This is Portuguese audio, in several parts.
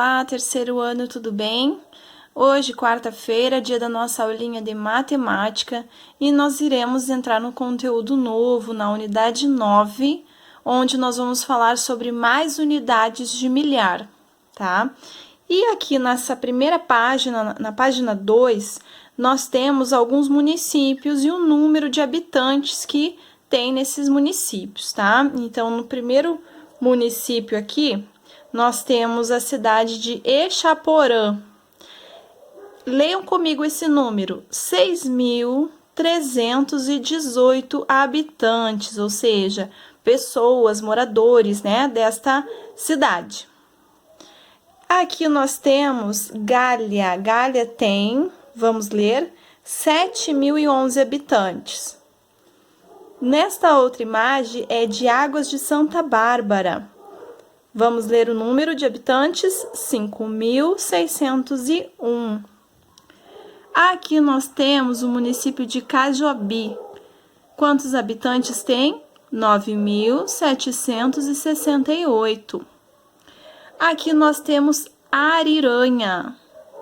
Olá, terceiro ano, tudo bem? Hoje, quarta-feira, dia da nossa aulinha de matemática, e nós iremos entrar no conteúdo novo, na unidade 9, onde nós vamos falar sobre mais unidades de milhar, tá? E aqui nessa primeira página, na página 2, nós temos alguns municípios e o número de habitantes que tem nesses municípios, tá? Então, no primeiro município aqui, nós temos a cidade de Exaporã. Leiam comigo esse número: 6.318 habitantes, ou seja, pessoas, moradores, né, desta cidade. Aqui nós temos Gália. Gália tem, vamos ler, 7.011 habitantes. Nesta outra imagem é de Águas de Santa Bárbara. Vamos ler o número de habitantes: 5.601. Aqui nós temos o município de Cajobi. Quantos habitantes tem? 9.768. Aqui nós temos Ariranha.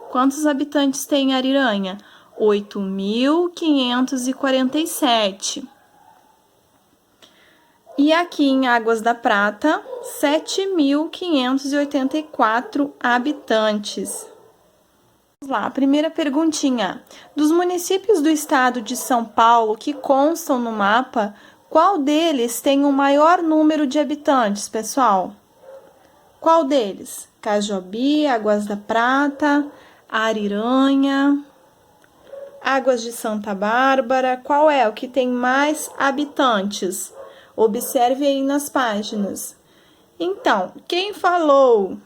Quantos habitantes tem Ariranha? 8.547. E aqui em Águas da Prata, 7.584 habitantes. Vamos lá, primeira perguntinha. Dos municípios do estado de São Paulo que constam no mapa, qual deles tem o maior número de habitantes, pessoal? Qual deles? Cajobi, Águas da Prata, Ariranha, Águas de Santa Bárbara. Qual é o que tem mais habitantes? Observe aí nas páginas. Então, quem falou?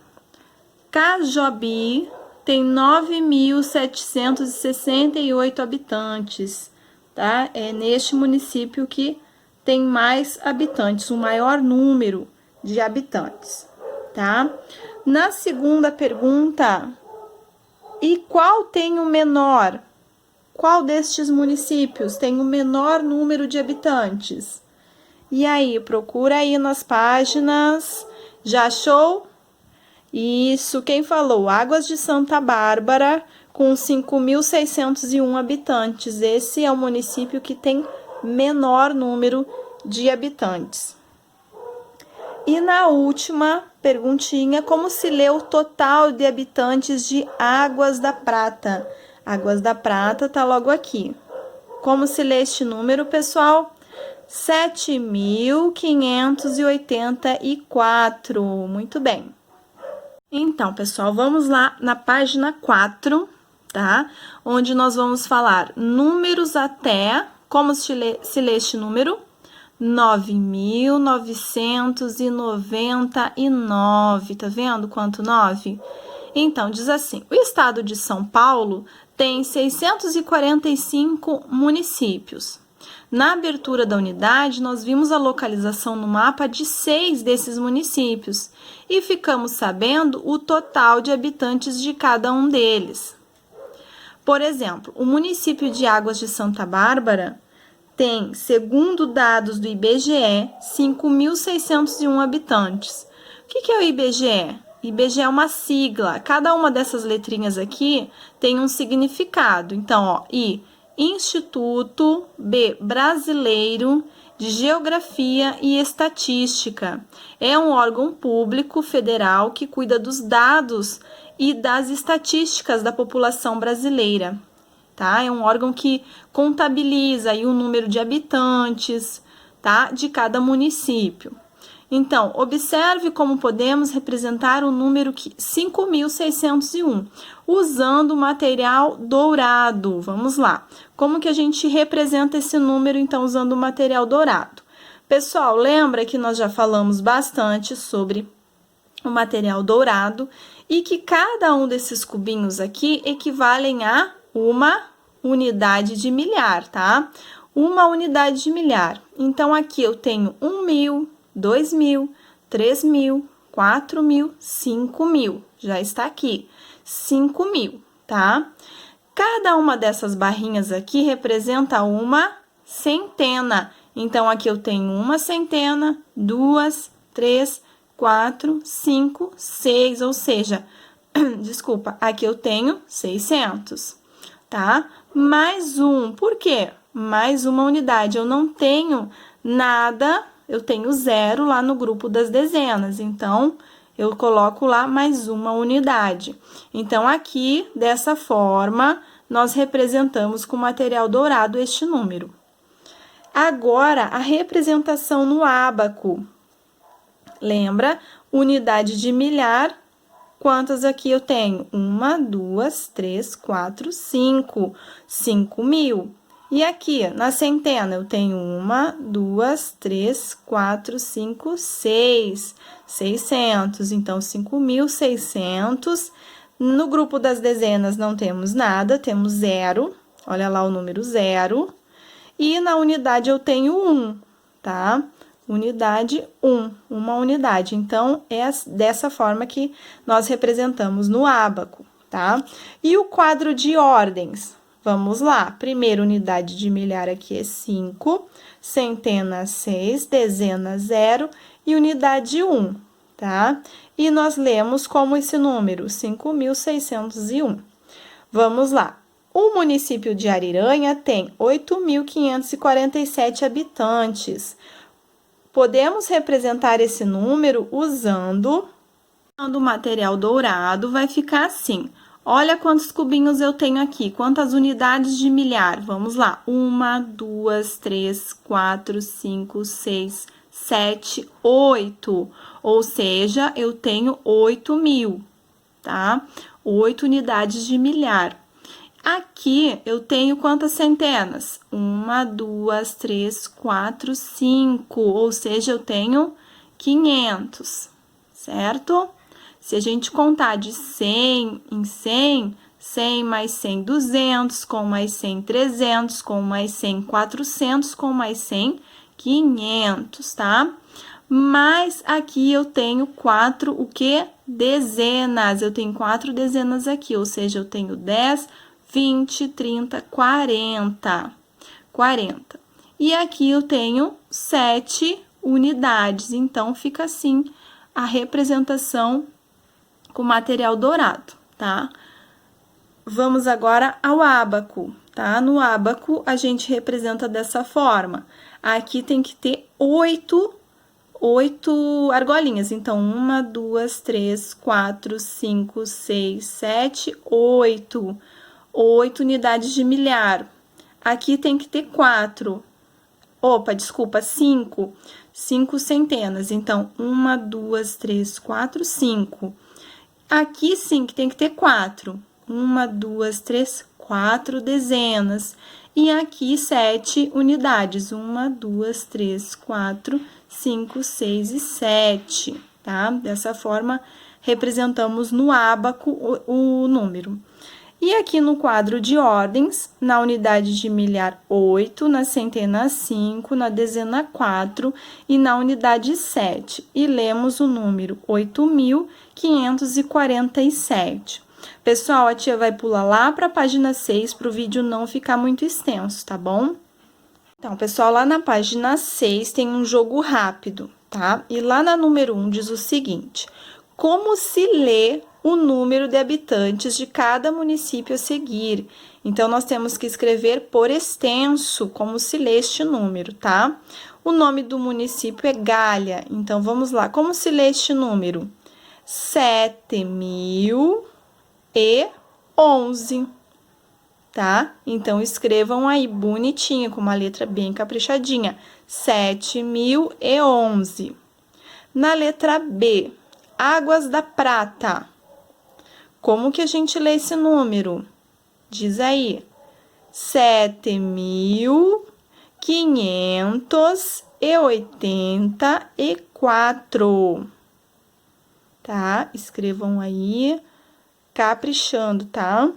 Cajobi tem 9.768 habitantes, tá? É neste município que tem mais habitantes, o maior número de habitantes, tá? Na segunda pergunta, e qual tem o menor? Qual destes municípios tem o menor número de habitantes? E aí, procura aí nas páginas. Já achou? Isso, quem falou? Águas de Santa Bárbara, com 5.601 habitantes. Esse é o município que tem menor número de habitantes. E na última perguntinha, como se lê o total de habitantes de Águas da Prata? Águas da Prata tá logo aqui. Como se lê este número, pessoal? 7.584. Muito bem. Então, pessoal, vamos lá na página 4, tá? Onde nós vamos falar números até, como se lê este número? 9.999, tá vendo quanto 9? Então, diz assim, o estado de São Paulo tem 645 municípios. Na abertura da unidade, nós vimos a localização no mapa de 6 desses municípios e ficamos sabendo o total de habitantes de cada um deles. Por exemplo, o município de Águas de Santa Bárbara tem, segundo dados do IBGE, 5.601 habitantes. O que é o IBGE? IBGE é uma sigla. Cada uma dessas letrinhas aqui tem um significado. Então, ó, I, Instituto, B, Brasileiro de Geografia e Estatística. É um órgão público federal que cuida dos dados e das estatísticas da população brasileira, tá? É um órgão que contabiliza aí o número de habitantes, tá? De cada município. Então, observe como podemos representar o número 5.601, usando o material dourado. Vamos lá. Como que a gente representa esse número, então, usando o material dourado? Pessoal, lembra que nós já falamos bastante sobre o material dourado e que cada um desses cubinhos aqui equivalem a uma unidade de milhar, tá? Uma unidade de milhar. Então, aqui eu tenho 1.000, 2.000, 3.000, 4.000, 5.000. Já está aqui, 5.000, tá? Cada uma dessas barrinhas aqui representa uma centena. Então, aqui eu tenho uma centena, 2, 3, 4, 5, 6, ou seja, Desculpa, aqui eu tenho 600, tá? Mais um, por quê? Mais uma unidade, eu não tenho nada, eu tenho 0 lá no grupo das dezenas, então, eu coloco lá mais uma unidade. Então, aqui, dessa forma, nós representamos com material dourado este número. Agora, a representação no ábaco. Lembra? Unidade de milhar. Quantas aqui eu tenho? 1, 2, 3, 4, 5. 5.000. E aqui, na centena, eu tenho 1, 2, 3, 4, 5, 6. 600. Então, 5.600. No grupo das dezenas, não temos nada, temos 0. Olha lá o número 0. E na unidade, eu tenho 1, tá? Unidade 1, uma unidade. Então, é dessa forma que nós representamos no ábaco, tá? E o quadro de ordens? Vamos lá. Primeira unidade de milhar aqui é 5, centena 6, dezena 0 e unidade 1, tá? E nós lemos como esse número, 5.601. Vamos lá. O município de Ariranha tem 8.547 habitantes. Podemos representar esse número usando o material dourado, vai ficar assim. Olha quantos cubinhos eu tenho aqui, quantas unidades de milhar. Vamos lá, 1, 2, 3, 4, 5, 6, 7, 8. Ou seja, eu tenho 8.000, tá? 8 unidades de milhar. Aqui, eu tenho quantas centenas? 1, 2, 3, 4, 5, ou seja, eu tenho 500, certo? Se a gente contar de 100 em 100, 100 mais 100, 200, com mais 100, 300, com mais 100, 400, com mais 100, 500, tá? Mas aqui eu tenho 4, o quê? Dezenas. Eu tenho 4 dezenas aqui, ou seja, eu tenho 10, 20, 30, 40. 40. E aqui eu tenho 7 unidades, então fica assim a representação com material dourado, tá? Vamos agora ao ábaco, tá? No ábaco a gente representa dessa forma. Aqui tem que ter 8 argolinhas, então 1, 2, 3, 4, 5, 6, 7, 8. 8 unidades de milhar. Aqui tem que ter 4. Opa, desculpa, 5. 5 centenas. Então, 1, 2, 3, 4, 5. Aqui sim que tem que ter 4. 1, 2, 3, 4 dezenas. E aqui 7 unidades. 1, 2, 3, 4, 5, 6 e 7. Tá? Dessa forma, representamos no ábaco o número. E aqui no quadro de ordens, na unidade de milhar 8, na centena 5, na dezena 4 e na unidade 7. E lemos o número 8.547. Pessoal, a tia vai pular lá para a página 6 para o vídeo não ficar muito extenso, tá bom? Então, pessoal, lá na página 6 tem um jogo rápido, tá? E lá na número 1 diz o seguinte: como se lê o número de habitantes de cada município a seguir? Então, nós temos que escrever por extenso, como se lê este número, tá? O nome do município é Galha, então, vamos lá. Como se lê este número? 7.011, tá? Então, escrevam aí bonitinho, com uma letra bem caprichadinha. 7.011. Na letra B, Águas da Prata. Como que a gente lê esse número? Diz aí. 7.584. Tá? Escrevam aí, caprichando, tá?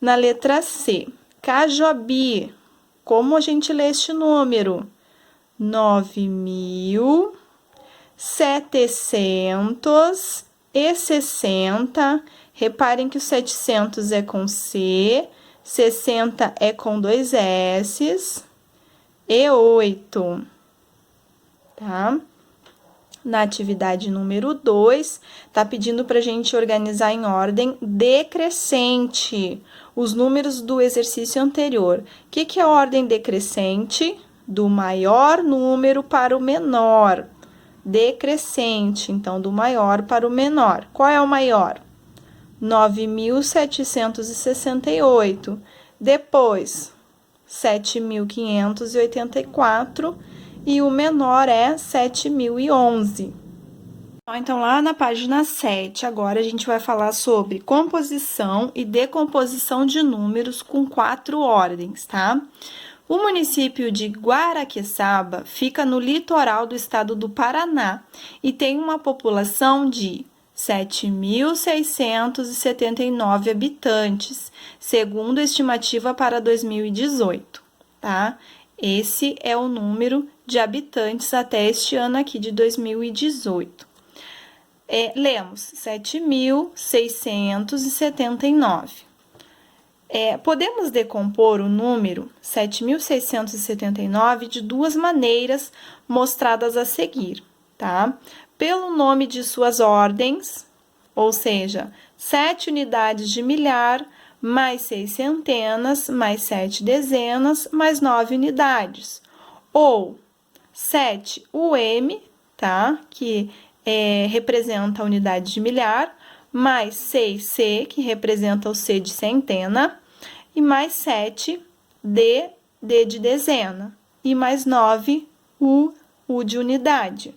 Na letra C, Cajobi. Como a gente lê este número? 9.760. Reparem que o 700 é com C, 60 é com 2 S e 8, tá? Na atividade número 2, tá pedindo para a gente organizar em ordem decrescente os números do exercício anterior. O que é a ordem decrescente? Do maior número para o menor. Decrescente, então, do maior para o menor. Qual é o maior? 9.768. Depois, 7.584. E o menor é 7.011. Então, lá na página 7, agora a gente vai falar sobre composição e decomposição de números com 4 ordens, tá? O município de Guaraqueçaba fica no litoral do estado do Paraná e tem uma população de 7.679 habitantes, segundo a estimativa para 2018, tá? Esse é o número de habitantes até este ano aqui de 2018. Lemos 7.679. Podemos decompor o número 7.679 de duas maneiras mostradas a seguir, tá? Pelo nome de suas ordens, ou seja, 7 unidades de milhar, mais 6 centenas, mais 7 dezenas, mais 9 unidades. Ou 7 UM, tá? Que representa a unidade de milhar, mais 6C, que representa o C de centena, e mais 7 D de dezena, e mais 9 U de unidade.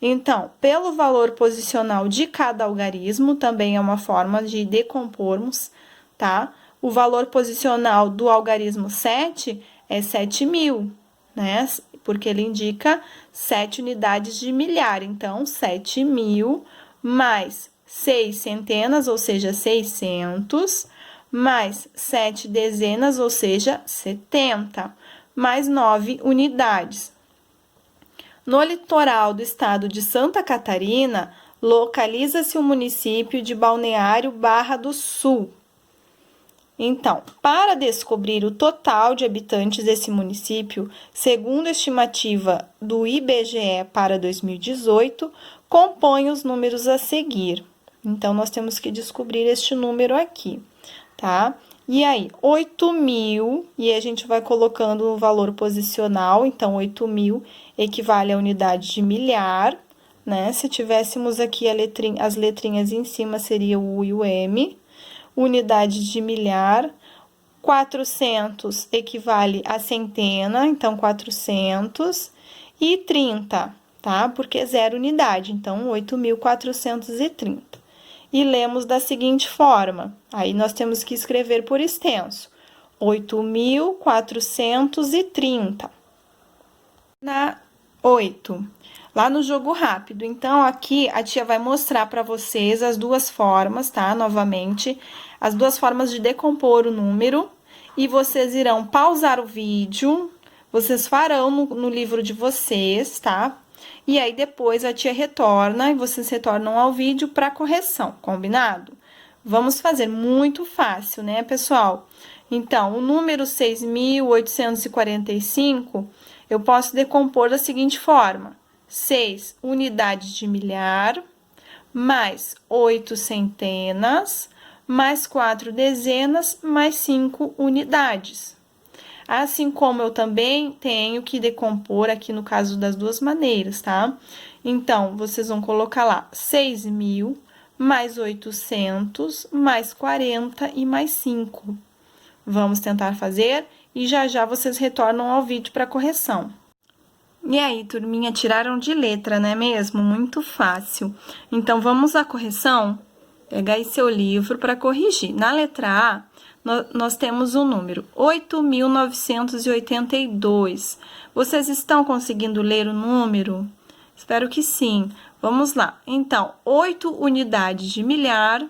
Então, pelo valor posicional de cada algarismo, também é uma forma de decompormos, tá? O valor posicional do algarismo 7 é 7.000, né? Porque ele indica 7 unidades de milhar. Então, 7.000 mais 6 centenas, ou seja, 600, mais 7 dezenas, ou seja, 70, mais 9 unidades. No litoral do estado de Santa Catarina, localiza-se o município de Balneário Barra do Sul. Então, para descobrir o total de habitantes desse município, segundo a estimativa do IBGE para 2018, compõe os números a seguir. Então, nós temos que descobrir este número aqui, tá? E aí, 8.000, e a gente vai colocando o valor posicional, então, 8.000 equivale à unidade de milhar, né? Se tivéssemos aqui as letrinhas em cima, seria o U e o M. Unidade de milhar, 400 equivale a centena, então 400, e 30, tá? Porque é 0 unidade, então 8.430. E lemos da seguinte forma, aí nós temos que escrever por extenso, 8.430. Na 8. Lá no jogo rápido. Então, aqui a tia vai mostrar para vocês as duas formas, tá? Novamente, as duas formas de decompor o número. E vocês irão pausar o vídeo, vocês farão no livro de vocês, tá? E aí, depois a tia retorna e vocês retornam ao vídeo para correção, combinado? Vamos fazer muito fácil, né, pessoal? Então, o número 6.845, eu posso decompor da seguinte forma: 6 unidades de milhar, mais 8 centenas, mais 4 dezenas, mais 5 unidades. Assim como eu também tenho que decompor aqui no caso das duas maneiras, tá? Então, vocês vão colocar lá 6.000, mais 800, mais 40 e mais 5. Vamos tentar fazer e já vocês retornam ao vídeo para correção. E aí, turminha, tiraram de letra, não é mesmo? Muito fácil. Então, vamos à correção? Pega aí seu livro para corrigir. Na letra A, nós temos o número 8.982. Vocês estão conseguindo ler o número? Espero que sim. Vamos lá. Então, 8 unidades de milhar,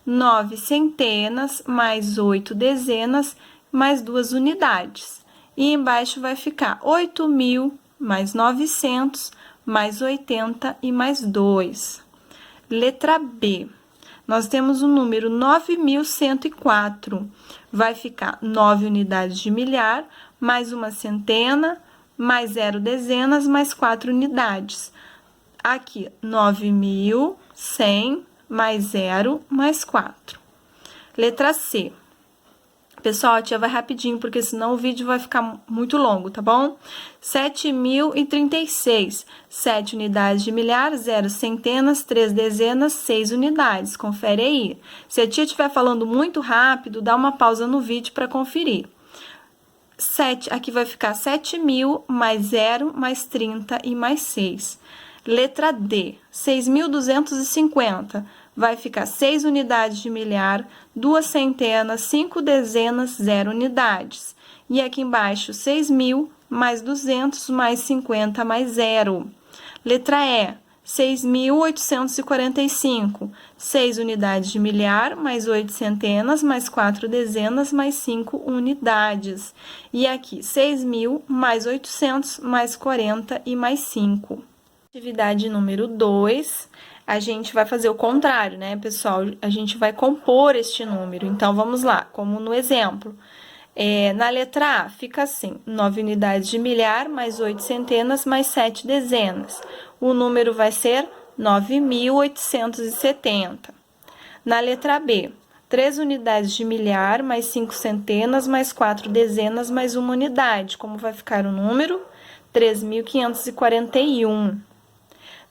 9 centenas, mais 8 dezenas, mais 2 unidades. E embaixo vai ficar 8.000, mais 900, mais 80 e mais 2. Letra B. Nós temos o número 9.104. Vai ficar 9 unidades de milhar, mais uma centena, mais 0 dezenas, mais 4 unidades. Aqui, 9.100 mais 0 mais 4. Letra C. Pessoal, a tia vai rapidinho, porque senão o vídeo vai ficar muito longo, tá bom? 7.036. 7 unidades de milhar, 0 centenas, 3 dezenas, 6 unidades. Confere aí. Se a tia estiver falando muito rápido, dá uma pausa no vídeo para conferir. 7, aqui vai ficar 7.000 mais 0, mais 30 e mais 6. Letra D, 6.250. Vai ficar 6 unidades de milhar, 2 centenas, 5 dezenas, 0 unidades. E aqui embaixo, 6.000 mais 200 mais 50 mais 0. Letra E, 6.845. 6 unidades de milhar, mais 8 centenas, mais 4 dezenas, mais 5 unidades. E aqui, 6.000 mais 800, mais 40 e mais 5. Atividade número 2, a gente vai fazer o contrário, né, pessoal? A gente vai compor este número. Então, vamos lá, como no exemplo. Na letra A, fica assim, 9 unidades de milhar, mais 8 centenas, mais 7 dezenas. O número vai ser 9.870. Na letra B, 3 unidades de milhar, mais 5 centenas, mais 4 dezenas, mais 1 unidade. Como vai ficar o número? 3.541.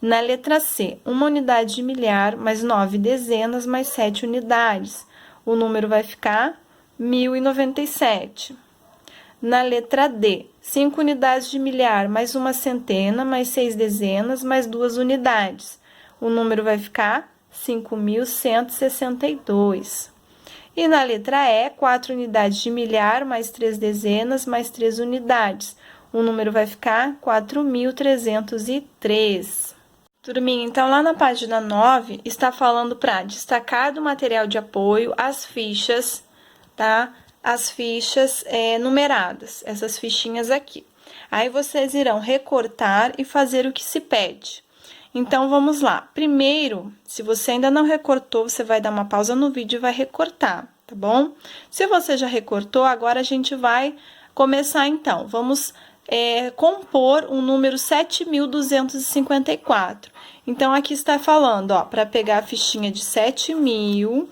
Na letra C, 1 unidade de milhar, mais 9 dezenas, mais 7 unidades. O número vai ficar 1.097. Na letra D, 5 unidades de milhar, mais 1 centena, mais 6 dezenas, mais 2 unidades. O número vai ficar 5.162. E na letra E, 4 unidades de milhar, mais 3 dezenas, mais 3 unidades. O número vai ficar 4.303. Turminha, então, lá na página 9, está falando para destacar do material de apoio as fichas, tá? As fichas numeradas, essas fichinhas aqui. Aí, vocês irão recortar e fazer o que se pede. Então, vamos lá. Primeiro, se você ainda não recortou, você vai dar uma pausa no vídeo e vai recortar, tá bom? Se você já recortou, agora a gente vai começar, então. Vamos compor o número 7.254. Então, aqui está falando, ó, para pegar a fichinha de 7.000,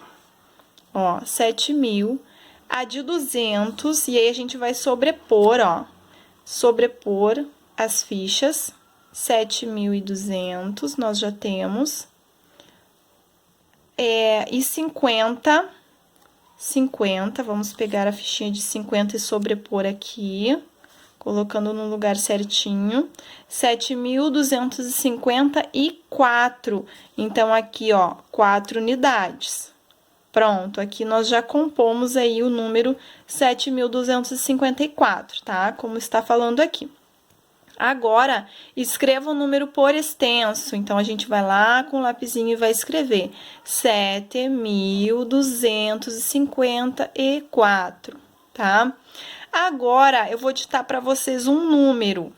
ó, 7.000, a de 200, e aí a gente vai sobrepor, ó, sobrepor as fichas, 7.200, nós já temos, e 50, vamos pegar a fichinha de 50 e sobrepor aqui, colocando no lugar certinho, 7.254. Então, aqui, ó, 4 unidades. Pronto, aqui nós já compomos aí o número 7.254, tá? Como está falando aqui. Agora, escreva o número por extenso. Então, a gente vai lá com o lapisinho e vai escrever 7.254, tá? Agora, eu vou ditar para vocês um número.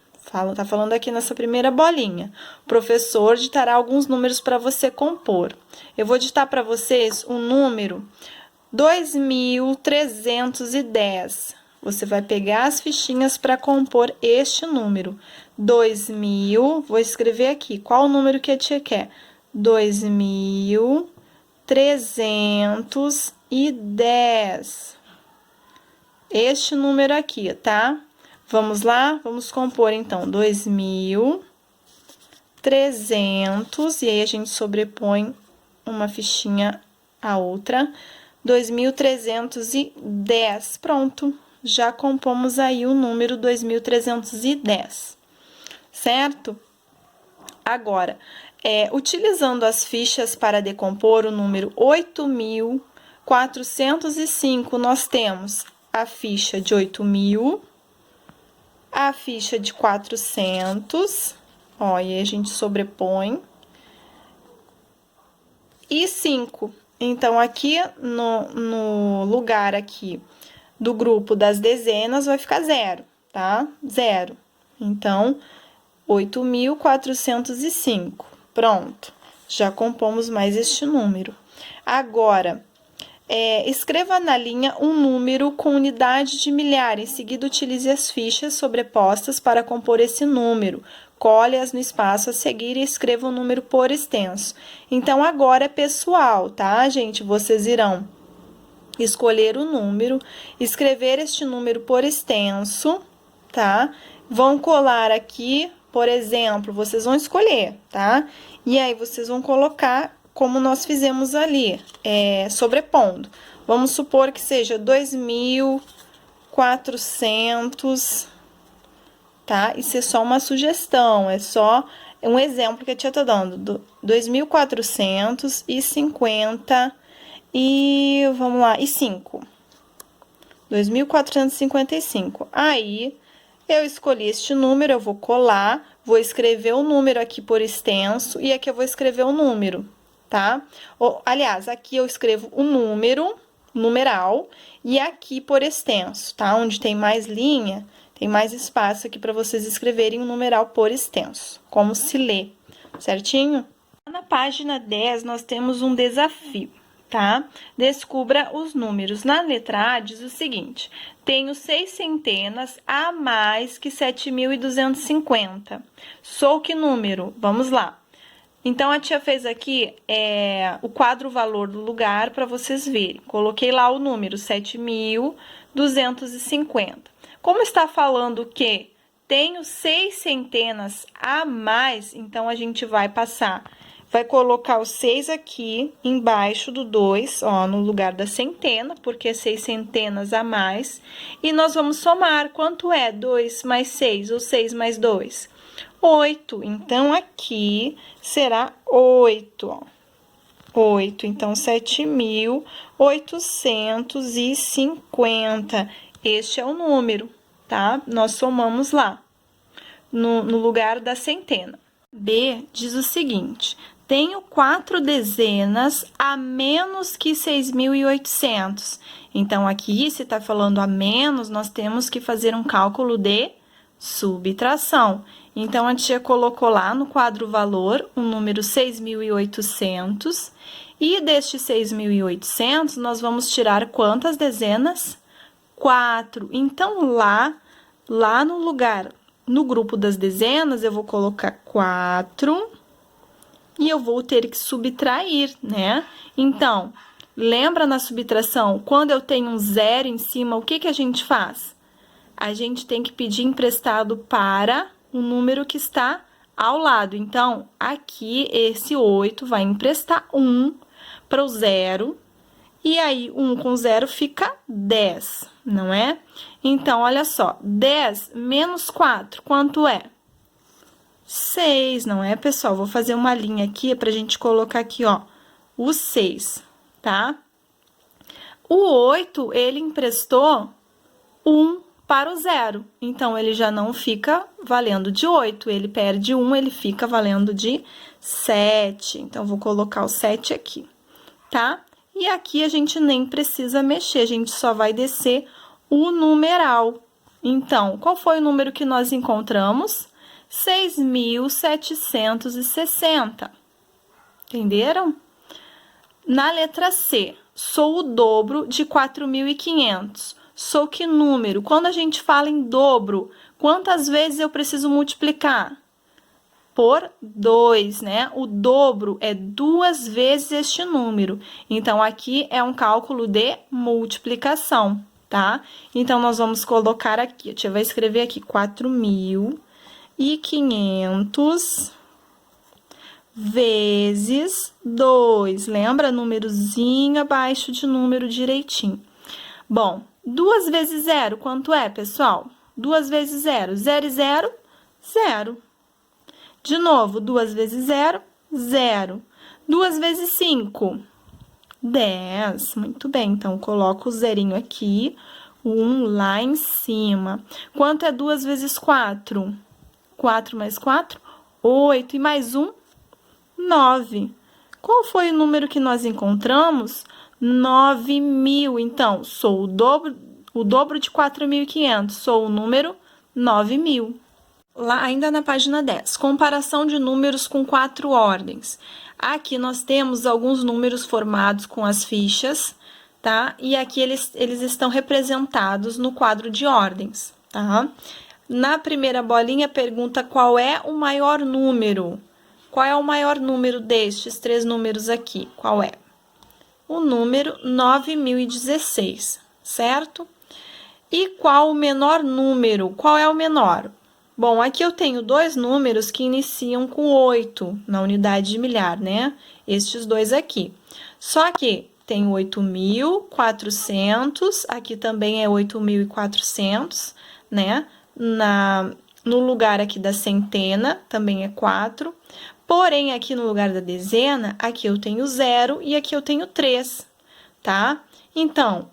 Tá falando aqui nessa primeira bolinha. O professor ditará alguns números para você compor. Eu vou ditar para vocês um número 2.310. Você vai pegar as fichinhas para compor este número. 2.000, vou escrever aqui. Qual o número que a tia quer? 2.310. Este número aqui, tá? Vamos lá? Vamos compor, então, 2.300, e aí a gente sobrepõe uma fichinha à outra. 2.310, pronto. Já compomos aí o número 2.310, certo? Agora, utilizando as fichas para decompor o número 8.405, nós temos a ficha de 8.000, a ficha de 400, ó, e aí a gente sobrepõe, e 5. Então, aqui no lugar aqui do grupo das dezenas vai ficar 0, tá? 0. Então, 8.405. Pronto, já compomos mais este número. Agora, escreva na linha um número com unidade de milhar. Em seguida, utilize as fichas sobrepostas para compor esse número. escolhe-as no espaço a seguir e escreva o número por extenso. Então, agora é pessoal, tá, gente? Vocês irão escolher o número, escrever este número por extenso, tá? Vão colar aqui, por exemplo, vocês vão escolher, tá? E aí, vocês vão colocar como nós fizemos ali, sobrepondo. Vamos supor que seja 2.400, tá? Isso é só uma sugestão, é só um exemplo que a tia tá dando. 2.450 e, vamos lá, e 5. 2.455. Aí, eu escolhi este número, eu vou colar, vou escrever o número aqui por extenso e aqui eu vou escrever o número, tá? Aliás, aqui eu escrevo o número, numeral, e aqui por extenso, tá? Onde tem mais linha, tem mais espaço aqui para vocês escreverem o numeral por extenso, como se lê, certinho? Na página 10, nós temos um desafio, tá? Descubra os números. Na letra A, diz o seguinte: tenho 6 centenas a mais que 7.250. Sou que número? Vamos lá. Então, a tia fez aqui o quadro valor do lugar para vocês verem. Coloquei lá o número 7.250. Como está falando que tenho 6 centenas a mais, então a gente vai colocar o 6 aqui embaixo do 2, ó, no lugar da centena, porque é 6 centenas a mais. E nós vamos somar. Quanto é 2 mais 6 ou 6 mais 2? 8. Então, aqui será 8, ó. 8. Então, 7.850. Este é o número, tá? Nós somamos lá, no lugar da centena. B diz o seguinte: tenho 4 dezenas a menos que 6.800. Então, aqui, se tá falando a menos, nós temos que fazer um cálculo de subtração. Então, a tia colocou lá no quadro valor o número 6.800. E deste 6.800, nós vamos tirar quantas dezenas? 4. Então, lá no lugar, no grupo das dezenas, eu vou colocar 4 e eu vou ter que subtrair, né? Então, lembra na subtração, quando eu tenho um zero em cima, o que a gente faz? A gente tem que pedir emprestado para o número que está ao lado. Então, aqui, esse 8 vai emprestar 1 para o zero, e aí, 1 com 0 fica 10, não é? Então, olha só, 10 menos 4, quanto é? 6, não é, pessoal? Vou fazer uma linha aqui pra gente colocar aqui, ó, o 6, tá? O 8, ele emprestou 1 para o 0, então, ele já não fica valendo de 8, ele perde 1, ele fica valendo de 7. Então, vou colocar o 7 aqui, tá? E aqui a gente nem precisa mexer, a gente só vai descer o numeral. Então, qual foi o número que nós encontramos? 6.760. Entenderam? Na letra C, sou o dobro de 4.500. Sou que número? Quando a gente fala em dobro, quantas vezes eu preciso multiplicar? Por 2, né? O dobro é 2 vezes este número. Então, aqui é um cálculo de multiplicação, tá? Então, nós vamos colocar aqui, a tia vai escrever aqui 4.500 vezes 2. Lembra? Númerozinho abaixo de número direitinho. Bom, 2 vezes 0, quanto é, pessoal? 2 vezes 0, 0 e 0, 0. De novo, 2 vezes 0, 0. 2 vezes 5, 10. Muito bem, então, coloco o zerinho aqui, o 1 lá em cima. Quanto é 2 vezes 4? 4 mais 4, 8. E mais 1, 9. Qual foi o número que nós encontramos? 9.000. Então, sou o dobro de 4.500. Sou o número 9.000. Lá, ainda na página 10, comparação de números com 4 ordens. Aqui nós temos alguns números formados com as fichas, tá? E aqui eles estão representados no quadro de ordens, tá? Na primeira bolinha, pergunta qual é o maior número. Qual é o maior número destes 3 números aqui? Qual é? O número 9.016, certo? E qual o menor número? Qual é o menor? Bom, aqui eu tenho 2 números que iniciam com 8 na unidade de milhar, né? Estes 2 aqui. Só que tem 8.400, aqui também é 8.400, né? No lugar aqui da centena, também é 4. Porém, aqui no lugar da dezena, aqui eu tenho 0 e aqui eu tenho 3, tá? Então,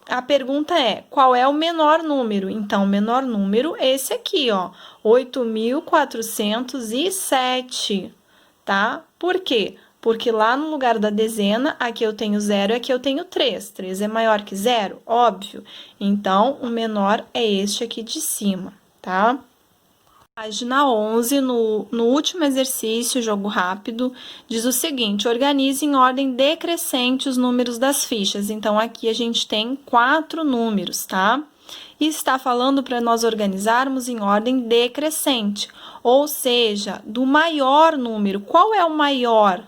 a pergunta é, qual é o menor número? Então, o menor número é esse aqui, ó, 8.407, tá? Por quê? Porque lá no lugar da dezena, aqui eu tenho 0 e aqui eu tenho 3. 3 é maior que 0? Óbvio. Então, o menor é este aqui de cima, tá? Página 11, no último exercício, jogo rápido, diz o seguinte: organize em ordem decrescente os números das fichas. Então, aqui a gente tem 4 números, tá? E está falando para nós organizarmos em ordem decrescente, ou seja, do maior número. Qual é o maior?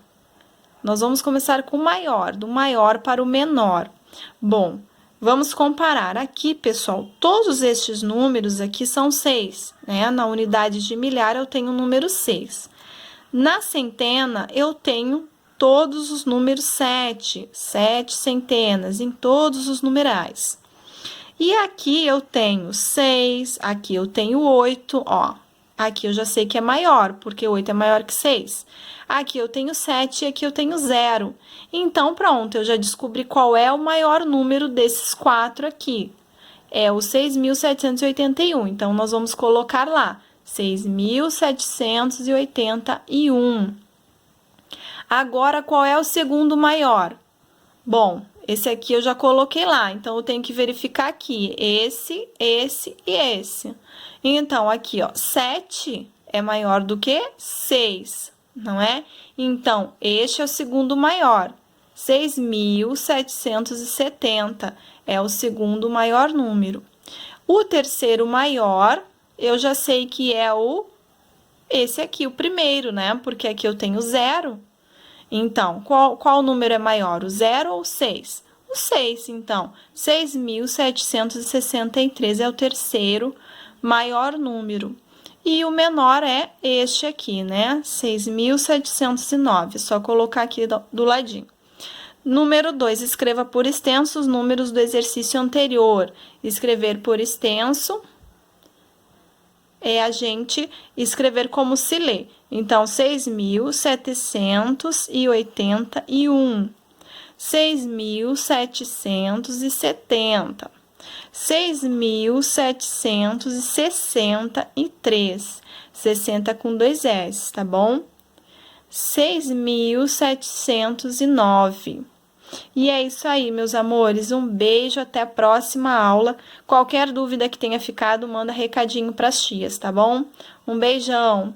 Nós vamos começar com o maior, do maior para o menor. Bom, vamos comparar aqui, pessoal, todos estes números aqui são 6, né? Na unidade de milhar eu tenho o número 6. Na centena eu tenho todos os números 7 centenas, em todos os numerais. E aqui eu tenho 6, aqui eu tenho 8, ó. Aqui eu já sei que é maior, porque 8 é maior que 6. Aqui eu tenho 7 e aqui eu tenho 0. Então, pronto, eu já descobri qual é o maior número desses 4 aqui. É o 6.781. Então, nós vamos colocar lá, 6.781. Agora, qual é o segundo maior? Bom, esse aqui eu já coloquei lá, então eu tenho que verificar aqui, esse e esse. Então, aqui, ó, 7 é maior do que 6, não é? Então, este é o segundo maior, 6.770 é o segundo maior número. O terceiro maior, eu já sei que é esse aqui, o primeiro, né? Porque aqui eu tenho 0. Então, qual número é maior, o 0 ou o 6? O 6, então, 6.763 é o terceiro maior número. E o menor é este aqui, né? 6.709, só colocar aqui do ladinho. Número 2, escreva por extenso os números do exercício anterior. Escrever por extenso é a gente escrever como se lê. Então, 6.781, 6.770, 6.763, 60 com 2 S, tá bom? 6.709. E é isso aí, meus amores. Um beijo, até a próxima aula. Qualquer dúvida que tenha ficado, manda recadinho para as tias, tá bom? Um beijão!